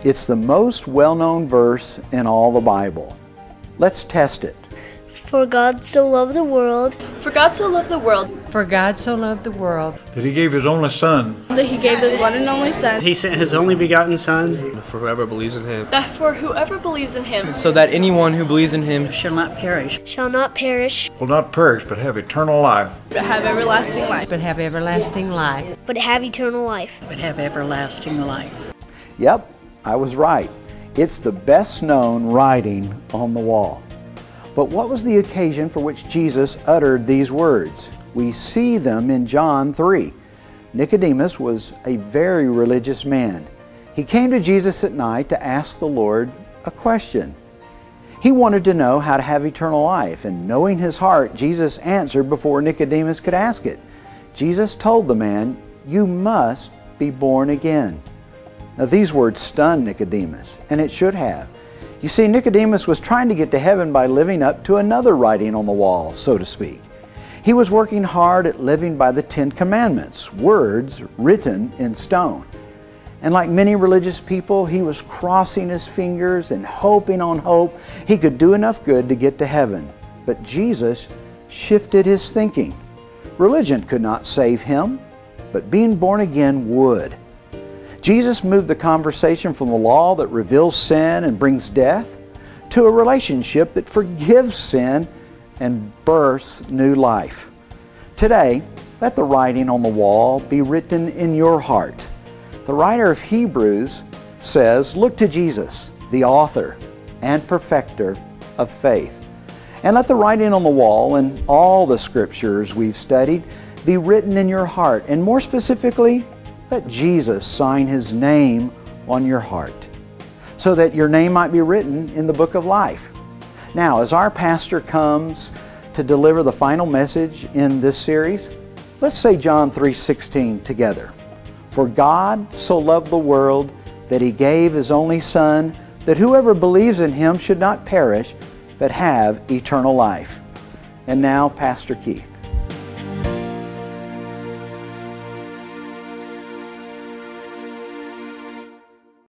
It's the most well-known verse in all the Bible. Let's test it. For God so loved the world. For God so loved the world. For God so loved the world. That He gave His only Son. That He gave His one and only Son. He sent His only begotten Son. For whoever believes in Him. That for whoever believes in Him. So that anyone who believes in Him shall not perish. Shall not perish. Will not perish, but have eternal life. But have everlasting life. But have everlasting life. But have eternal life. But have everlasting life. Yep, I was right. It's the best known writing on the wall. But what was the occasion for which Jesus uttered these words? We see them in John 3. Nicodemus was a very religious man. He came to Jesus at night to ask the Lord a question. He wanted to know how to have eternal life, and knowing his heart, Jesus answered before Nicodemus could ask it. Jesus told the man, "You must be born again." Now these words stunned Nicodemus, and it should have. You see, Nicodemus was trying to get to heaven by living up to another writing on the wall, so to speak. He was working hard at living by the 10 Commandments, words written in stone. And like many religious people, he was crossing his fingers and hoping on hope he could do enough good to get to heaven. But Jesus shifted his thinking. Religion could not save him, but being born again would. Jesus moved the conversation from the law that reveals sin and brings death to a relationship that forgives sin and births new life. Today, let the writing on the wall be written in your heart. The writer of Hebrews says, "Look to Jesus, the author and perfecter of faith." And let the writing on the wall and all the scriptures we've studied be written in your heart, and more specifically, let Jesus sign His name on your heart so that your name might be written in the book of life. Now, as our pastor comes to deliver the final message in this series, let's say John 3:16 together. For God so loved the world that He gave His only Son, that whoever believes in Him should not perish, but have eternal life. And now, Pastor Keith.